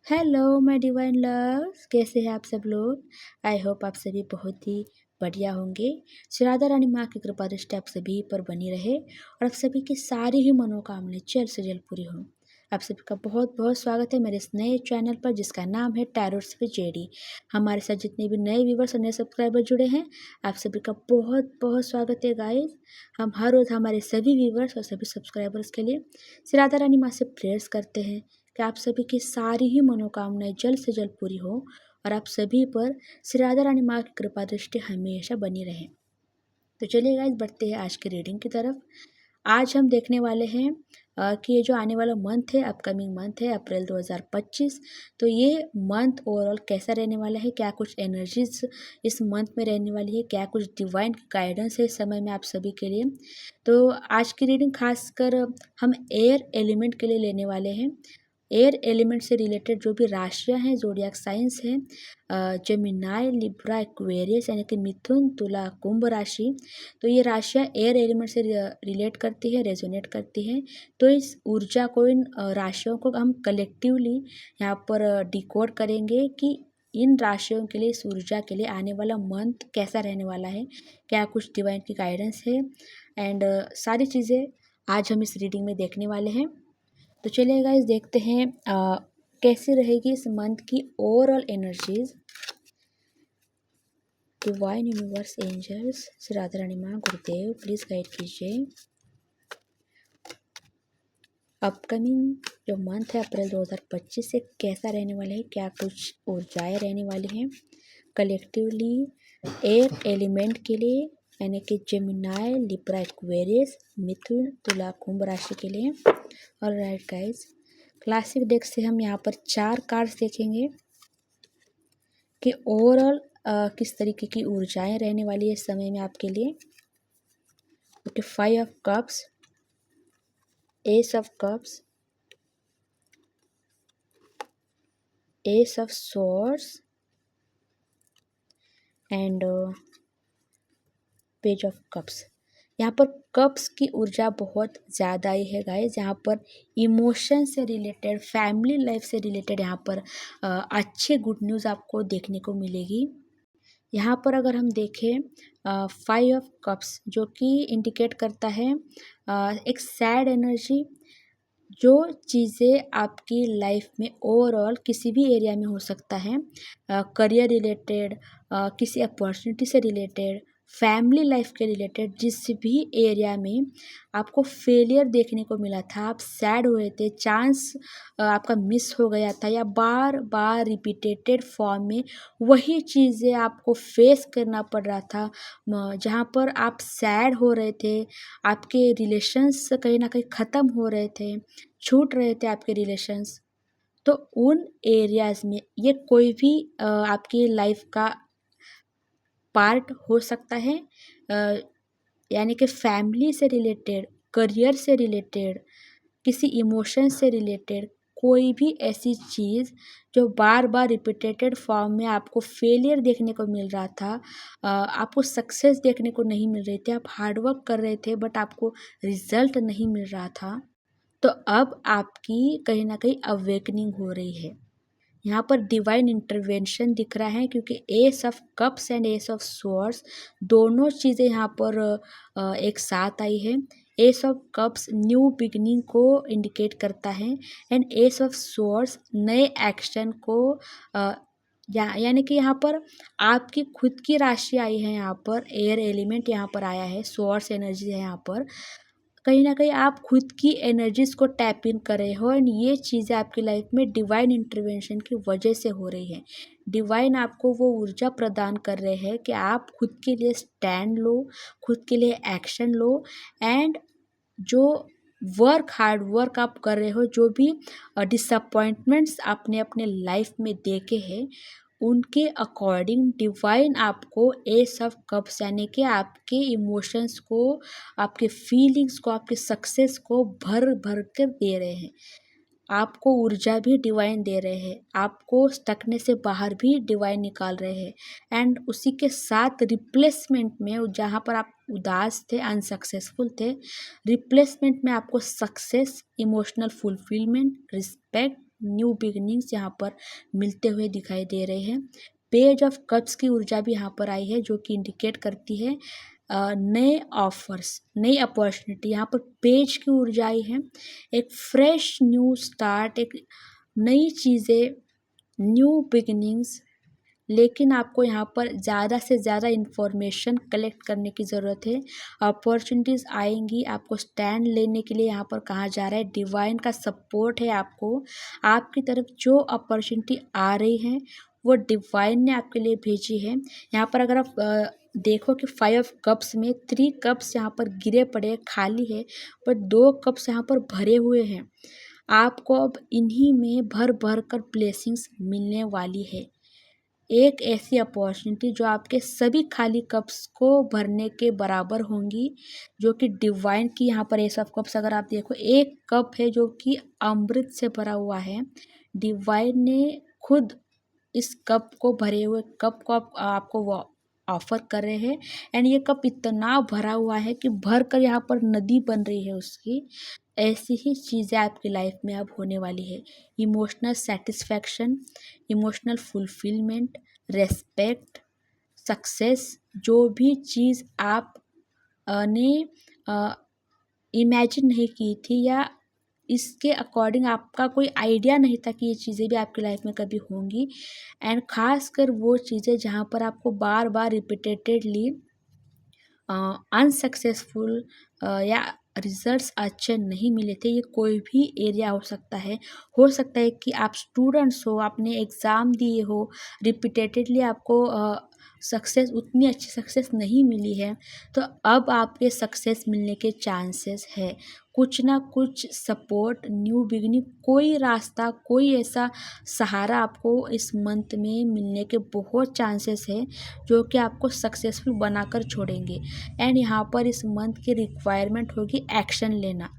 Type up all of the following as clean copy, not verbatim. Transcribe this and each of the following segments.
Hello my divine loves, कैसे हैं आप सब लोग। आई होप आप सभी बहुत ही बढ़िया होंगे। श्री राधा रानी माँ की कृपा दृष्टि आप सभी पर बनी रहे और आप सभी की सारी ही मनोकामनाएं जल्द से जल्द पूरी हो। आप सभी का बहुत बहुत स्वागत है मेरे इस नए चैनल पर जिसका नाम है टैरोट्स विद जेडी। हमारे साथ जितने भी नए व्यूवर्स और नए सब्सक्राइबर जुड़े हैं, आप सभी का बहुत बहुत स्वागत है गाइस। हम हर रोज़ हमारे सभी व्यूवर्स और सभी सब्सक्राइबर्स के लिए श्री राधा रानी माँ से प्रेयर्स करते हैं कि आप सभी की सारी ही मनोकामनाएं जल्द से जल्द पूरी हो और आप सभी पर श्री राधा रानी माँ की कृपा दृष्टि हमेशा बनी रहे। तो चलिए गाइस, बढ़ते हैं आज की रीडिंग की तरफ। आज हम देखने वाले हैं कि ये जो आने वाला मंथ है, अपकमिंग मंथ है अप्रैल 2025, तो ये मंथ ओवरऑल कैसा रहने वाला है, क्या कुछ एनर्जीज इस मंथ में रहने वाली है, क्या कुछ डिवाइन गाइडेंस है इस समय में आप सभी के लिए। तो आज की रीडिंग खासकर हम एयर एलिमेंट के लिए लेने वाले हैं। एयर एलिमेंट से रिलेटेड जो भी राशियां हैं, जोडियाक साइंस हैं, जेमिनाई, लिब्रा, एक्वेरियस यानी कि मिथुन, तुला, कुंभ राशि। तो ये राशियां एयर एलिमेंट से रिलेट करती है, रेजोनेट करती हैं। तो इस ऊर्जा को, इन राशियों को हम कलेक्टिवली यहाँ पर डिकोड करेंगे कि इन राशियों के लिए, इस ऊर्जा के लिए आने वाला मंथ कैसा रहने वाला है, क्या कुछ डिवाइन की गाइडेंस है एंड सारी चीज़ें आज हम इस रीडिंग में देखने वाले हैं। तो चलिए गाइस, देखते हैं कैसी रहेगी इस मंथ की overall energies. Divine universe, angels, Shri Radha Rani माँ, गुरुदेव प्लीज गाइड कीजिए। अपकमिंग जो मंथ है अप्रैल 2025 से कैसा रहने वाला है, क्या कुछ ऊर्जाएं रहने वाली हैं कलेक्टिवली एयर एलिमेंट के लिए, यानी कि Gemini, Libra, Aquarius, Mithun, Tula, Kumbh राशि के लिए। और राइट गाइस, क्लासिक डेक से हम यहाँ पर 4 कार्ड्स देखेंगे कि ओवरऑल किस तरीके की ऊर्जाएं रहने वाली है इस समय में आपके लिए। Okay, 5 of cups, S of cups, S of swords and page of cups. यहाँ पर कप्स की ऊर्जा बहुत ज़्यादा ही है गाइस। यहाँ पर इमोशन से रिलेटेड, फैमिली लाइफ से रिलेटेड यहाँ पर अच्छे गुड न्यूज़ आपको देखने को मिलेगी। यहाँ पर अगर हम देखें 5 ऑफ कप्स, जो कि इंडिकेट करता है एक सैड एनर्जी। जो चीज़ें आपकी लाइफ में ओवरऑल किसी भी एरिया में हो सकता है, करियर रिलेटेड, किसी अपॉर्चुनिटी से रिलेटेड, फैमिली लाइफ के रिलेटेड, जिस भी एरिया में आपको फेलियर देखने को मिला था, आप सैड हुए थे, चांस आपका मिस हो गया था, या बार बार रिपीटेटेड फॉर्म में वही चीज़ें आपको फेस करना पड़ रहा था, जहाँ पर आप सैड हो रहे थे, आपके रिलेशंस कहीं ना कहीं ख़त्म हो रहे थे, छूट रहे थे आपके रिलेशंस। तो उन एरियाज़ में ये कोई भी आपकी लाइफ का पार्ट हो सकता है, यानी कि फैमिली से रिलेटेड, करियर से रिलेटेड, किसी इमोशन से रिलेटेड, कोई भी ऐसी चीज़ जो बार बार रिपीटेटेड फॉर्म में आपको फेलियर देखने को मिल रहा था, आपको सक्सेस देखने को नहीं मिल रही थी, आप हार्डवर्क कर रहे थे बट आपको रिजल्ट नहीं मिल रहा था, तो अब आपकी कहीं ना कहीं अवेकनिंग हो रही है। यहाँ पर डिवाइन इंटरवेंशन दिख रहा है, क्योंकि S of cups and S of swords दोनों चीज़ें यहाँ पर एक साथ आई है। S of cups new beginning को इंडिकेट करता है एंड एस ऑफ स्वॉर्ड्स नए एक्शन को, यानी कि यहाँ पर आपकी खुद की राशि आई है। यहाँ पर एयर एलिमेंट यहाँ पर आया है, स्वॉर्ड्स एनर्जी है यहाँ पर। कहीं ना कहीं आप खुद की एनर्जीज को टैप इन कर रहे हो एंड ये चीज़ें आपकी लाइफ में डिवाइन इंटरवेंशन की वजह से हो रही है। डिवाइन आपको वो ऊर्जा प्रदान कर रहे हैं कि आप खुद के लिए स्टैंड लो, खुद के लिए एक्शन लो एंड जो हार्ड वर्क आप कर रहे हो, जो भी डिसअपॉइंटमेंट्स आपने अपने लाइफ में देखे हैं, उनके अकॉर्डिंग डिवाइन आपको एस ऑफ कप्स, यानी कि आपके इमोशंस को, आपके फीलिंग्स को, आपके सक्सेस को भर भर कर दे रहे हैं। आपको ऊर्जा भी डिवाइन दे रहे हैं, आपको स्टकने से बाहर भी डिवाइन निकाल रहे हैं एंड उसी के साथ रिप्लेसमेंट में, जहाँ पर आप उदास थे, अनसक्सेसफुल थे, रिप्लेसमेंट में आपको success, emotional fulfilment, respect, new beginnings यहाँ पर मिलते हुए दिखाई दे रहे हैं। पेज ऑफ कप्स की ऊर्जा भी यहाँ पर आई है, जो कि इंडिकेट करती है नए ऑफर्स, नई अपॉर्चुनिटी। यहाँ पर पेज की ऊर्जा आई है, एक फ्रेश न्यू स्टार्ट, एक नई चीज़ें, न्यू बिगिनिंग्स। लेकिन आपको यहाँ पर ज़्यादा से ज़्यादा इन्फॉर्मेशन कलेक्ट करने की ज़रूरत है। अपॉर्चुनिटीज़ आएंगी, आपको स्टैंड लेने के लिए यहाँ पर कहा जा रहा है। डिवाइन का सपोर्ट है आपको, आपकी तरफ जो अपॉर्चुनिटी आ रही है वो डिवाइन ने आपके लिए भेजी है। यहाँ पर अगर आप देखो कि 5 कप्स में 3 कप्स यहाँ पर गिरे पड़े हैं, खाली है, पर 2 कप्स यहाँ पर भरे हुए हैं। आपको अब इन्हीं में भर भर कर ब्लेसिंग्स मिलने वाली है। एक ऐसी अपॉर्चुनिटी जो आपके सभी खाली कप्स को भरने के बराबर होंगी, जो कि डिवाइन की यहाँ पर एस ऑफ कप्स अगर आप देखो, एक कप है जो कि अमृत से भरा हुआ है। डिवाइन ने खुद इस कप को, भरे हुए कप को आपको वो ऑफर कर रहे हैं। एंड ये कप इतना भरा हुआ है कि भर कर यहाँ पर नदी बन रही है उसकी। ऐसी ही चीज़ें आपकी लाइफ में अब होने वाली है। Emotional satisfaction, emotional fulfilment, respect, success, जो भी चीज़ आप ने इमेजिन नहीं की थी, या इसके अकॉर्डिंग आपका कोई आइडिया नहीं था कि ये चीज़ें भी आपकी लाइफ में कभी होंगी। एंड ख़ासकर वो चीज़ें जहाँ पर आपको बार बार रिपीटेडली अनसक्सेसफुल या रिजल्ट्स अच्छे नहीं मिले थे। ये कोई भी एरिया हो सकता है कि आप स्टूडेंट्स हो, आपने एग्ज़ाम दिए हो, रिपीटेडली आपको सक्सेस, उतनी अच्छी सक्सेस नहीं मिली है, तो अब आपके सक्सेस मिलने के चांसेस है। कुछ ना कुछ सपोर्ट, न्यू बिगिनिंग, कोई रास्ता, कोई ऐसा सहारा आपको इस मंथ में मिलने के बहुत चांसेस है, जो कि आपको सक्सेसफुल बनाकर छोड़ेंगे। एंड यहाँ पर इस मंथ की रिक्वायरमेंट होगी एक्शन लेना।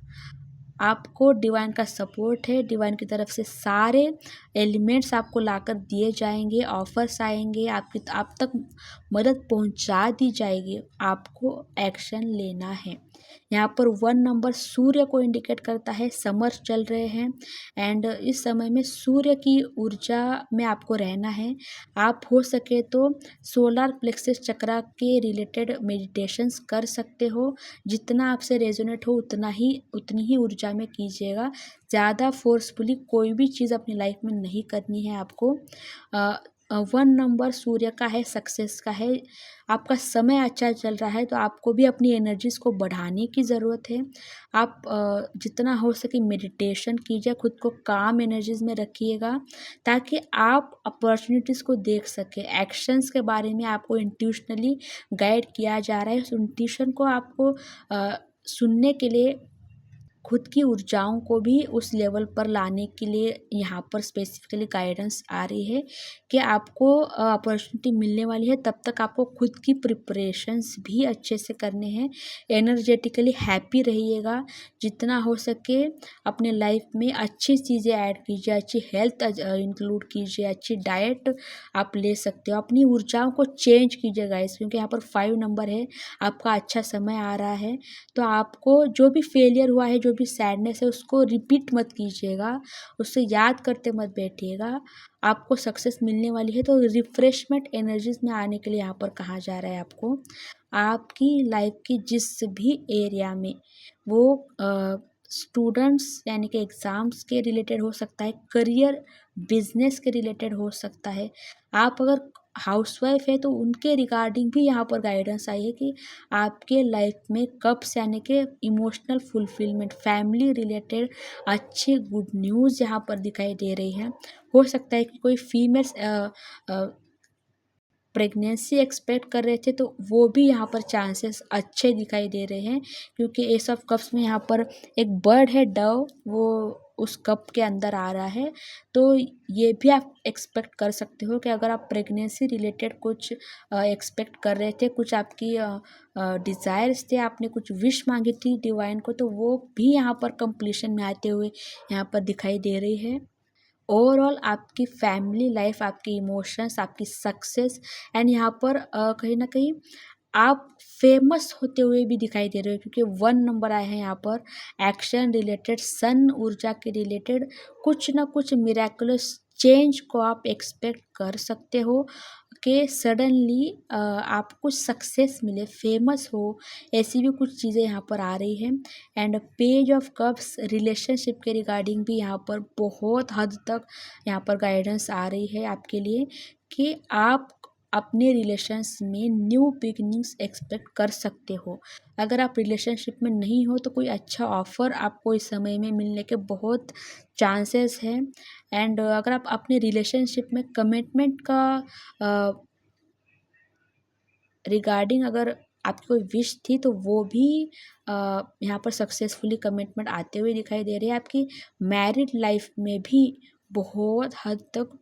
आपको डिवाइन का सपोर्ट है, डिवाइन की तरफ से सारे एलिमेंट्स आपको लाकर दिए जाएंगे, ऑफर्स आएंगे, आप तक मदद पहुंचा दी जाएगी। आपको एक्शन लेना है। यहाँ पर 1 नंबर सूर्य को इंडिकेट करता है। समर चल रहे हैं एंड इस समय में सूर्य की ऊर्जा में आपको रहना है। आप हो सके तो सोलर प्लेक्सस चक्रा के रिलेटेड मेडिटेशंस कर सकते हो। जितना आपसे रेजोनेट हो उतनी ही ऊर्जा में कीजिएगा। ज़्यादा फोर्सफुली कोई भी चीज़ अपनी लाइफ में नहीं करनी है आपको। 1 नंबर सूर्य का है, सक्सेस का है। आपका समय अच्छा चल रहा है, तो आपको भी अपनी एनर्जीज़ को बढ़ाने की ज़रूरत है। आप जितना हो सके मेडिटेशन कीजिए, खुद को काम एनर्जीज़ में रखिएगा, ताकि आप अपॉर्चुनिटीज़ को देख सकें। एक्शंस के बारे में आपको इंट्यूशनली गाइड किया जा रहा है। उस इंट्यूशन को आपको सुनने के लिए खुद की ऊर्जाओं को भी उस लेवल पर लाने के लिए यहाँ पर स्पेसिफिकली गाइडेंस आ रही है कि आपको अपॉर्चुनिटी मिलने वाली है। तब तक आपको खुद की प्रिपरेशंस भी अच्छे से करने हैं। एनर्जेटिकली हैप्पी रहिएगा। जितना हो सके अपने लाइफ में अच्छी चीज़ें ऐड कीजिए, अच्छी हेल्थ इंक्लूड कीजिए, अच्छी डाइट आप ले सकते हो। अपनी ऊर्जाओं को चेंज कीजिए गाइस, क्योंकि यहाँ पर 5 नंबर है, आपका अच्छा समय आ रहा है। तो आपको जो भी फेलियर हुआ है, जो भी सैडनेस है, उसको रिपीट मत कीजिएगा, उससे याद करते मत बैठिएगा। आपको सक्सेस मिलने वाली है, तो रिफ्रेशमेंट एनर्जीज में आने के लिए यहाँ पर कहा जा रहा है आपको। आपकी लाइफ की जिस भी एरिया में वो स्टूडेंट्स यानी कि एग्ज़ाम्स के रिलेटेड हो सकता है, करियर बिजनेस के रिलेटेड हो सकता है। आप अगर हाउसवाइफ है तो उनके रिगार्डिंग भी यहाँ पर गाइडेंस आई है कि आपके लाइफ में कप्स यानी कि इमोशनल फुलफिलमेंट, फैमिली रिलेटेड अच्छे गुड न्यूज़ यहाँ पर दिखाई दे रही हैं। हो सकता है कि कोई फीमेल्स प्रेगनेंसी एक्सपेक्ट कर रहे थे, तो वो भी यहाँ पर चांसेस अच्छे दिखाई दे रहे हैं, क्योंकि एस ऑफ कप्स में यहाँ पर एक बर्ड है, डव, वो उस कप के अंदर आ रहा है। तो ये भी आप एक्सपेक्ट कर सकते हो कि अगर आप प्रेगनेंसी रिलेटेड कुछ एक्सपेक्ट कर रहे थे, कुछ आपकी डिज़ायर्स थे, आपने कुछ विश मांगी थी डिवाइन को, तो वो भी यहाँ पर कंप्लीशन में आते हुए यहाँ पर दिखाई दे रही है। ओवरऑल आपकी फैमिली लाइफ, आपके इमोशंस, आपकी सक्सेस एंड यहाँ पर कहीं ना कहीं आप फेमस होते हुए भी दिखाई दे रहे हो, क्योंकि 1 नंबर आया है यहाँ पर एक्शन रिलेटेड, सन ऊर्जा के रिलेटेड कुछ ना कुछ मिरेकुलस चेंज को आप एक्सपेक्ट कर सकते हो कि सडनली आपको सक्सेस मिले, फेमस हो, ऐसी भी कुछ चीज़ें यहाँ पर आ रही हैं। And page of cups relationship के रिगार्डिंग भी यहाँ पर बहुत हद तक यहाँ पर गाइडेंस आ रही है आपके लिए कि आप अपने रिलेशंस में न्यू बिगिनिंग्स एक्सपेक्ट कर सकते हो। अगर आप रिलेशनशिप में नहीं हो तो कोई अच्छा ऑफ़र आपको इस समय में मिलने के बहुत चांसेस हैं। एंड अगर आप अपने रिलेशनशिप में कमिटमेंट का रिगार्डिंग अगर आपकी कोई विश थी तो वो भी यहाँ पर सक्सेसफुली कमिटमेंट आते हुए दिखाई दे रही है। आपकी मैरिड लाइफ में भी बहुत हद तक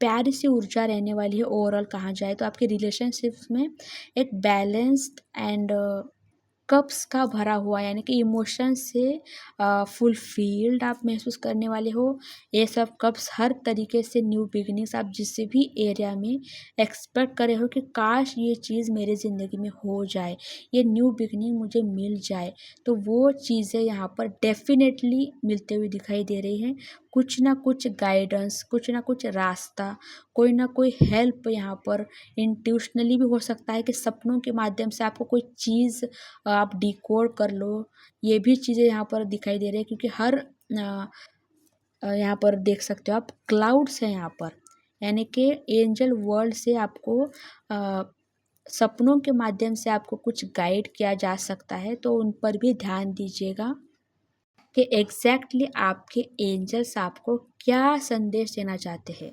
प्यारी सी ऊर्जा रहने वाली है। ओवरऑल कहा जाए तो आपके रिलेशनशिप्स में एक बैलेंस्ड एंड कप्स का भरा हुआ, यानी कि इमोशन से फुलफिल्ड आप महसूस करने वाले हो। ये सब कप्स हर तरीके से न्यू बिगिनिंग्स आप जिस भी एरिया में एक्सपेक्ट करे हो कि काश ये चीज़ मेरे ज़िंदगी में हो जाए, ये न्यू बिगिनिंग मुझे मिल जाए, तो वो चीज़ें यहाँ पर डेफिनेटली मिलते हुए दिखाई दे रही हैं। कुछ ना कुछ गाइडेंस, कुछ ना कुछ रास्ता, कोई ना कोई हेल्प यहाँ पर इंट्यूशनली भी हो सकता है कि सपनों के माध्यम से आपको कोई चीज़ आप डिकोड कर लो। ये भी चीज़ें यहाँ पर दिखाई दे रही है, क्योंकि हर यहाँ पर देख सकते हो आप क्लाउड्स हैं यहाँ पर, यानी कि एंजल वर्ल्ड से आपको सपनों के माध्यम से आपको कुछ गाइड किया जा सकता है। तो उन पर भी ध्यान दीजिएगा कि एग्जैक्टली आपके एंजल्स आपको क्या संदेश देना चाहते हैं।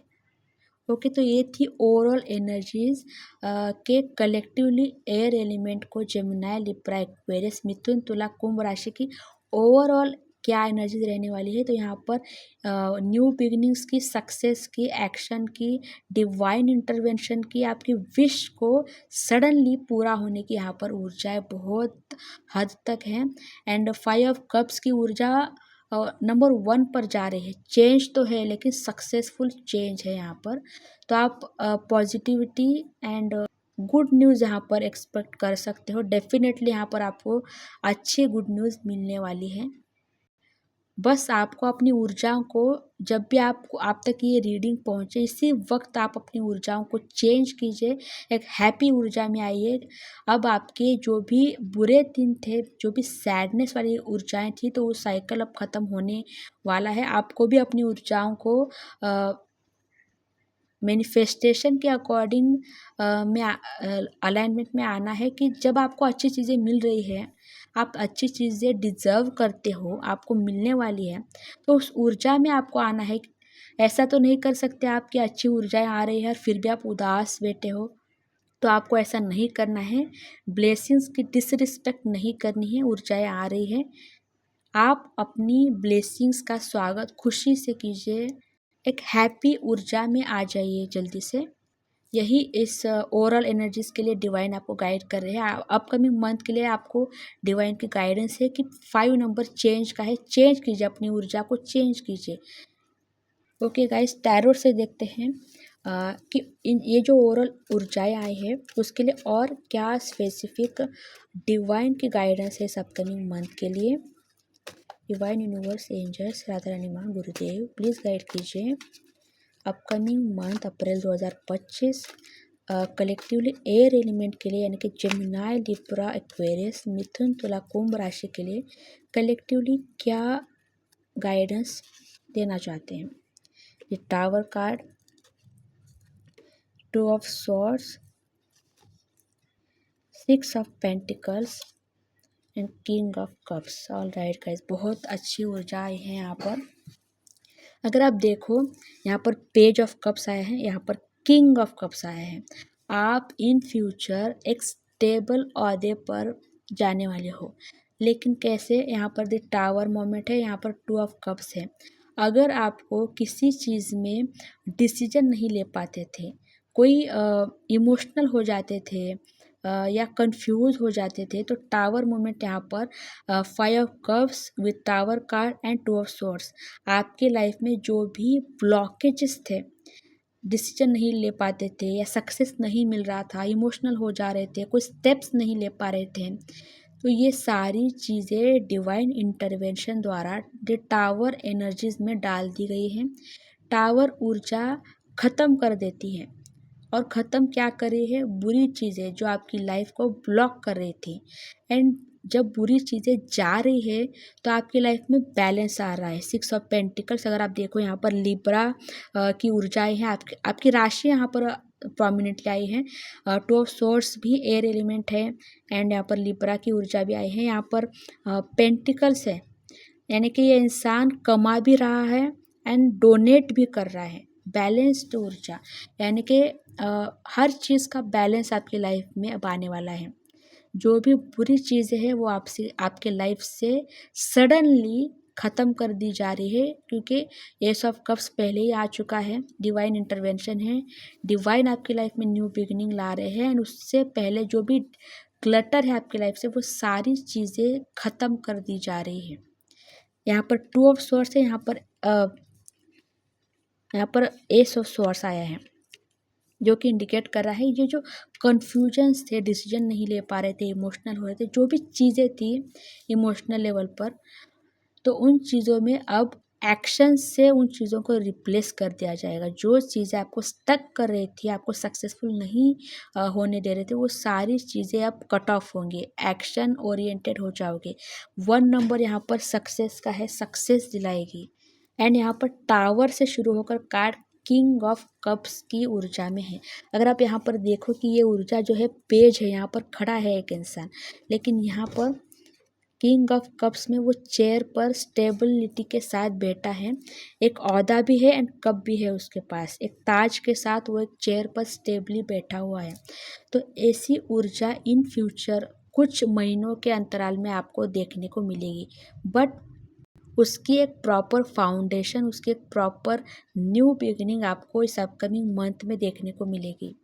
ओके, तो ये थी ओवरऑल एनर्जीज के कलेक्टिवली एयर एलिमेंट को Gemini, Libra, Aquarius, Mithun, Tula, Kumbh राशि की ओवरऑल क्या एनर्जीज रहने वाली है। तो यहाँ पर न्यू बिगिनिंग्स की, सक्सेस की, एक्शन की, डिवाइन इंटरवेंशन की, आपकी विश को सडनली पूरा होने की यहाँ पर ऊर्जाएं बहुत हद तक हैं। एंड 5 ऑफ कप्स की ऊर्जा नंबर 1 पर जा रही है। चेंज तो है लेकिन सक्सेसफुल चेंज है यहाँ पर। तो आप पॉजिटिविटी एंड गुड न्यूज़ यहाँ पर एक्सपेक्ट कर सकते हो। डेफिनेटली यहाँ पर आपको अच्छी गुड न्यूज़ मिलने वाली है। बस आपको अपनी ऊर्जाओं को, जब भी आपको आप तक ये रीडिंग पहुँचे, इसी वक्त आप अपनी ऊर्जाओं को चेंज कीजिए, एक हैप्पी ऊर्जा में आइए। अब आपके जो भी बुरे दिन थे, जो भी सैडनेस वाली ऊर्जाएं थी, तो वो साइकिल अब ख़त्म होने वाला है। आपको भी अपनी ऊर्जाओं को मैनिफेस्टेशन के अकॉर्डिंग में अलाइनमेंट में आना है कि जब आपको अच्छी चीज़ें मिल रही है, आप अच्छी चीज़ें डिज़र्व करते हो, आपको मिलने वाली है, तो उस ऊर्जा में आपको आना है। ऐसा तो नहीं कर सकते आप कि अच्छी ऊर्जाएं आ रही है और फिर भी आप उदास बैठे हो, तो आपको ऐसा नहीं करना है। ब्लेसिंग्स की डिसरिस्पेक्ट नहीं करनी है। ऊर्जाएं आ रही है, आप अपनी ब्लेसिंग्स का स्वागत खुशी से कीजिए। एक हैप्पी ऊर्जा में आ जाइए जल्दी से। यही इस ओवरऑल एनर्जीज़ के लिए डिवाइन आपको गाइड कर रहे हैं। अपकमिंग मंथ के लिए आपको डिवाइन की गाइडेंस है कि 5 नंबर चेंज का है। चेंज कीजिए, अपनी ऊर्जा को चेंज कीजिए। ओके गाइस, टैरो से देखते हैं कि ये जो ओवरऑल ऊर्जाएँ आई है उसके लिए और क्या स्पेसिफिक डिवाइन की गाइडेंस है इस अपकमिंग मंथ के लिए। Divine universe, angels, Radha Rani माँ, गुरुदेव प्लीज़ गाइड कीजिए अपकमिंग मंथ अप्रैल 2025 कलेक्टिवली एयर एलिमेंट के लिए, यानी कि Gemini, Libra, Aquarius, Mithun, Tula, Kumbh राशि के लिए कलेक्टिवली क्या गाइडेंस देना चाहते हैं। ये tower card, 2 of swords, 6 of pentacles and king of cups. All right guys, बहुत अच्छी ऊर्जा आई है यहाँ पर। अगर आप देखो, यहाँ पर पेज ऑफ कप्स आया है, यहाँ पर किंग ऑफ कप्स आया है। आप इन फ्यूचर एक स्टेबल ओहदे पर जाने वाले हो, लेकिन कैसे। यहाँ पर द टावर मोमेंट है, यहाँ पर 2 ऑफ कप्स है। अगर आपको किसी चीज़ में डिसीजन नहीं ले पाते थे, कोई इमोशनल हो जाते थे या कंफ्यूज हो जाते थे, तो टावर मोमेंट यहाँ पर 5 of cups with tower card and 2 of swords, आपके लाइफ में जो भी ब्लॉकेजेस थे डिसीजन नहीं ले पाते थे या सक्सेस नहीं मिल रहा था, इमोशनल हो जा रहे थे, कोई स्टेप्स नहीं ले पा रहे थे, तो ये सारी चीज़ें डिवाइन इंटरवेंशन द्वारा ये टावर एनर्जीज में डाल दी गई हैं। टावर ऊर्जा ख़त्म कर देती है, और ख़त्म क्या कर रही है, बुरी चीज़ें जो आपकी लाइफ को ब्लॉक कर रही थी। एंड जब बुरी चीज़ें जा रही है तो आपकी लाइफ में बैलेंस आ रहा है। 6 ऑफ पेंटिकल्स अगर आप देखो यहाँ पर लिब्रा की ऊर्जाएं हैं, आपकी राशि यहाँ पर प्रोमिनेंटली आई है। 2 ऑफ सोर्स भी एयर एलिमेंट है, एंड यहाँ पर लिब्रा की ऊर्जा भी आई है। यहाँ पर पेंटिकल्स है, यानी कि ये इंसान कमा भी रहा है एंड डोनेट भी कर रहा है। बैलेंस्ड ऊर्जा, यानी कि हर चीज़ का बैलेंस आपकी लाइफ में अब आने वाला है। जो भी बुरी चीज़ें हैं वो आपसे, आपके लाइफ से सडनली ख़त्म कर दी जा रही है, क्योंकि एस ऑफ कप्स पहले ही आ चुका है। डिवाइन इंटरवेंशन है, डिवाइन आपकी लाइफ में न्यू बिगिनिंग ला रहे हैं, एंड उससे पहले जो भी क्लटर है आपकी लाइफ से वो सारी चीज़ें ख़त्म कर दी जा रही है। यहाँ पर 2 ऑफ सोर्स है, यहाँ पर एस ऑफ सोर्स आया है, जो कि इंडिकेट कर रहा है ये जो कन्फ्यूजन्स थे, डिसीजन नहीं ले पा रहे थे, इमोशनल हो रहे थे, जो भी चीज़ें थी इमोशनल लेवल पर, तो उन चीज़ों में अब एक्शन से उन चीज़ों को रिप्लेस कर दिया जाएगा। जो चीज़ें आपको स्टक कर रही थी, आपको सक्सेसफुल नहीं होने दे रहे थे, वो सारी चीज़ें अब कट ऑफ होंगी, एक्शन ओरिएंटेड हो जाओगे। 1 नंबर यहाँ पर सक्सेस का है, सक्सेस दिलाएगी। एंड यहाँ पर टावर से शुरू होकर कार्ड किंग ऑफ कप्स की ऊर्जा में है। अगर आप यहाँ पर देखो कि ये ऊर्जा जो है पेज है, यहाँ पर खड़ा है एक इंसान, लेकिन यहाँ पर किंग ऑफ कप्स में वो चेयर पर स्टेबिलिटी के साथ बैठा है। एक औहदा भी है एंड कप भी है उसके पास, एक ताज के साथ वो एक चेयर पर स्टेबली बैठा हुआ है। तो ऐसी ऊर्जा इन फ्यूचर कुछ महीनों के अंतराल में आपको देखने को मिलेगी, बट उसकी एक प्रॉपर फाउंडेशन, उसकी एक प्रॉपर न्यू बिगिनिंग आपको इस अपकमिंग मंथ में देखने को मिलेगी।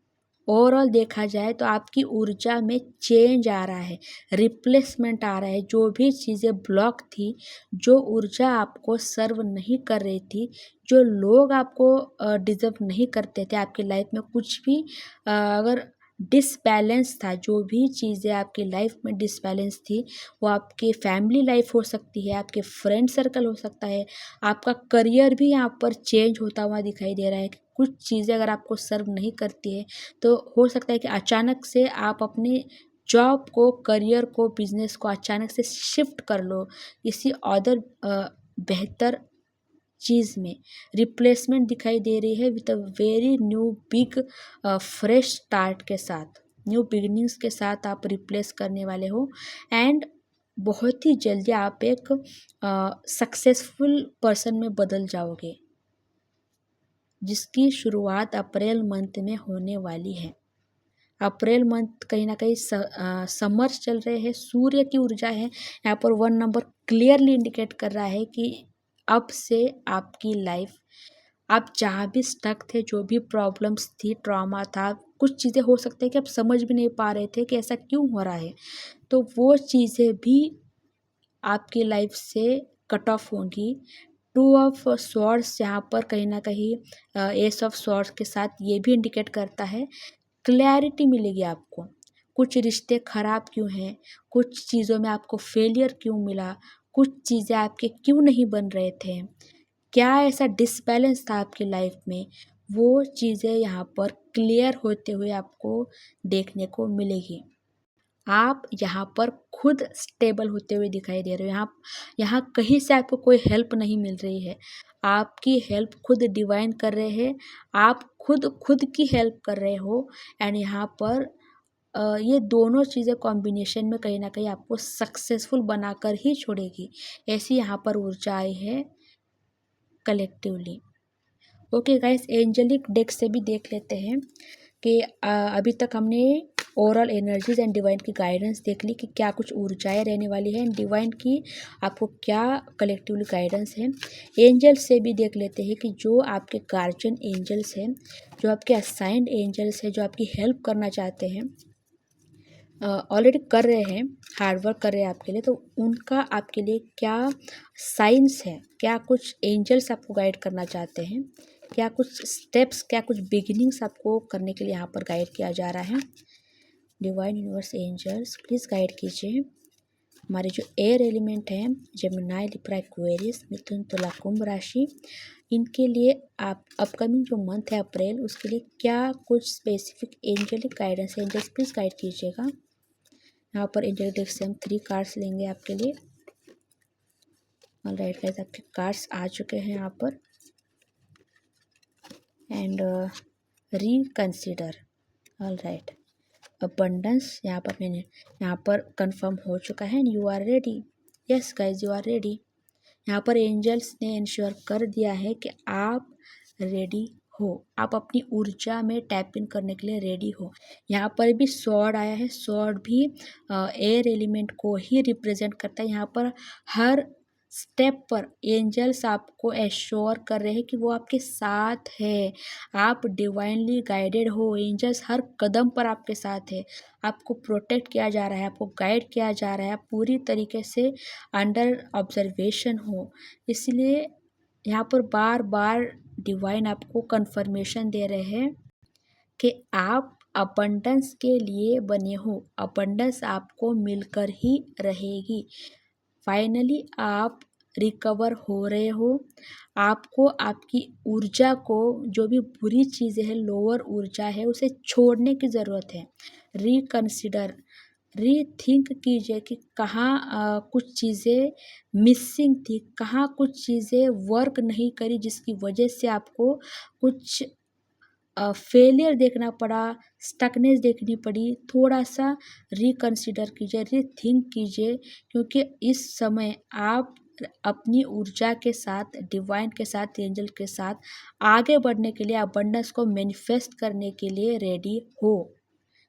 ओवरऑल देखा जाए तो आपकी ऊर्जा में चेंज आ रहा है, रिप्लेसमेंट आ रहा है। जो भी चीज़ें ब्लॉक थी, जो ऊर्जा आपको सर्व नहीं कर रही थी, जो लोग आपको डिज़र्व नहीं करते थे आपकी लाइफ में, कुछ भी अगर डिसबैलेंस था, जो भी चीज़ें आपकी लाइफ में डिसबैलेंस थी, वो आपकी फैमिली लाइफ हो सकती है, आपके फ्रेंड सर्कल हो सकता है, आपका करियर भी यहाँ पर चेंज होता हुआ दिखाई दे रहा है। कुछ चीज़ें अगर आपको सर्व नहीं करती है तो हो सकता है कि अचानक से आप अपने जॉब को, करियर को, बिजनेस को अचानक से शिफ्ट कर लो किसी अदर बेहतर चीज़ में। रिप्लेसमेंट दिखाई दे रही है with a very new big fresh start के साथ, न्यू बिगिनिंग्स के साथ आप रिप्लेस करने वाले हो। एंड बहुत ही जल्दी आप एक सक्सेसफुल पर्सन में बदल जाओगे, जिसकी शुरुआत अप्रैल मंथ में होने वाली है। अप्रैल मंथ कहीं ना कहीं समर्स चल रहे हैं, सूर्य की ऊर्जा है। यहाँ पर 1 नंबर क्लियरली इंडिकेट कर रहा है कि अब से आपकी लाइफ, आप जहाँ भी स्टक थे, जो भी प्रॉब्लम्स थी, ट्रॉमा था, कुछ चीज़ें हो सकता है कि आप समझ भी नहीं पा रहे थे कि ऐसा क्यों हो रहा है, तो वो चीज़ें भी आपकी लाइफ से कट ऑफ होंगी। 2 ऑफ स्वॉर्ड्स यहाँ पर कहीं ना कहीं एस ऑफ स्वॉर्ड्स के साथ ये भी इंडिकेट करता है, क्लैरिटी मिलेगी आपको। कुछ रिश्ते खराब क्यों हैं, कुछ चीज़ों में आपको फेलियर क्यों मिला, कुछ चीज़ें आपके क्यों नहीं बन रहे थे, क्या ऐसा डिसबैलेंस था आपकी लाइफ में, वो चीज़ें यहाँ पर क्लियर होते हुए आपको देखने को मिलेगी। आप यहाँ पर खुद स्टेबल होते हुए दिखाई दे रहे हो। यहाँ कहीं से आपको कोई हेल्प नहीं मिल रही है, आपकी हेल्प खुद डिवाइन कर रहे हैं, आप खुद की हेल्प कर रहे हो। एंड यहाँ पर ये दोनों चीज़ें कॉम्बिनेशन में कहीं ना कहीं आपको सक्सेसफुल बनाकर ही छोड़ेगी, ऐसी यहाँ पर ऊर्जा आई है collectively. Okay guys, angelic deck से भी देख लेते हैं कि अभी तक हमने ओवरऑल एनर्जीज एंड डिवाइन की गाइडेंस देख ली कि क्या कुछ ऊर्जाएं रहने वाली है, एंड डिवाइन की आपको क्या कलेक्टिवली गाइडेंस है। एंजल से भी देख लेते हैं कि जो आपके गार्जियन एंजल्स हैं, जो आपके असाइंड एंजल्स हैं, जो आपकी हेल्प करना चाहते हैं, ऑलरेडी कर रहे हैं, हार्डवर्क कर रहे हैं आपके लिए, तो उनका आपके लिए क्या साइंस है, क्या कुछ एंजल्स आपको गाइड करना चाहते हैं, क्या कुछ स्टेप्स, क्या कुछ बिगिनिंग्स आपको करने के लिए यहाँ पर गाइड किया जा रहा है। Divine universe angels please guide कीजिए हमारे जो एयर एलिमेंट हैं, Gemini, Libra, Aquarius, Mithun, Tula, Kumbh राशि, इनके लिए आप अपकमिंग जो मंथ है अप्रैल, उसके लिए क्या कुछ स्पेसिफिक एंजलिक गाइडेंस है, एंजल्स प्लीज़ गाइड कीजिएगा। यहाँ पर एंजलिक डेक से हम 3 कार्ड्स लेंगे आपके लिए। ऑलराइट गाइस, आपके कार्ड्स आ चुके हैं यहाँ पर। एंड रिकंसिडर, ऑलराइट, अबंडेंस यहाँ पर मैंने यहाँ पर कंफर्म हो चुका है। You are ready, yes guys you are ready. यहाँ पर एंजल्स ने इंश्योर कर दिया है कि आप रेडी हो, आप अपनी ऊर्जा में टैप इन करने के लिए रेडी हो। यहाँ पर भी स्वॉर्ड आया है, स्वॉर्ड भी एयर एलिमेंट को ही रिप्रेजेंट करता है। यहाँ पर हर स्टेप पर एंजल्स आपको एश्योर कर रहे हैं कि वो आपके साथ है, आप डिवाइनली गाइडेड हो। एंजल्स हर कदम पर आपके साथ है, आपको प्रोटेक्ट किया जा रहा है, आपको गाइड किया जा रहा है, आप पूरी तरीके से अंडर ऑब्जर्वेशन हो। इसलिए यहाँ पर बार बार डिवाइन आपको कंफर्मेशन दे रहे हैं कि आप अबंडेंस के लिए बने हो, अबंडेंस आपको मिलकर ही रहेगी। फाइनली आप रिकवर हो रहे हो। आपको आपकी ऊर्जा को, जो भी बुरी चीज़ें हैं, लोअर ऊर्जा है, उसे छोड़ने की ज़रूरत है। रिकंसिडर, रीथिंक कीजिए कि कहाँ कुछ चीज़ें मिसिंग थी, कहाँ कुछ चीज़ें वर्क नहीं करी, जिसकी वजह से आपको कुछ फेलियर देखना पड़ा, स्टकनेस देखनी पड़ी। थोड़ा सा रिकंसिडर कीजिए, रीथिंक कीजिए, क्योंकि इस समय आप अपनी ऊर्जा के साथ, डिवाइन के साथ, एंजल के साथ आगे बढ़ने के लिए, अबंडेंस को मैनिफेस्ट करने के लिए रेडी हो।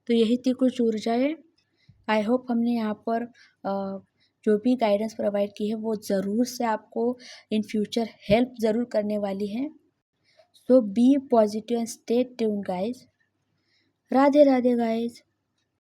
तो यही थी कुछ ऊर्जाएं। आई होप हमने यहाँ पर जो भी गाइडेंस प्रोवाइड की है वो ज़रूर से आपको इन फ्यूचर हेल्प ज़रूर करने वाली है। So be positive and stay tuned guys. Radhe Radhe guys.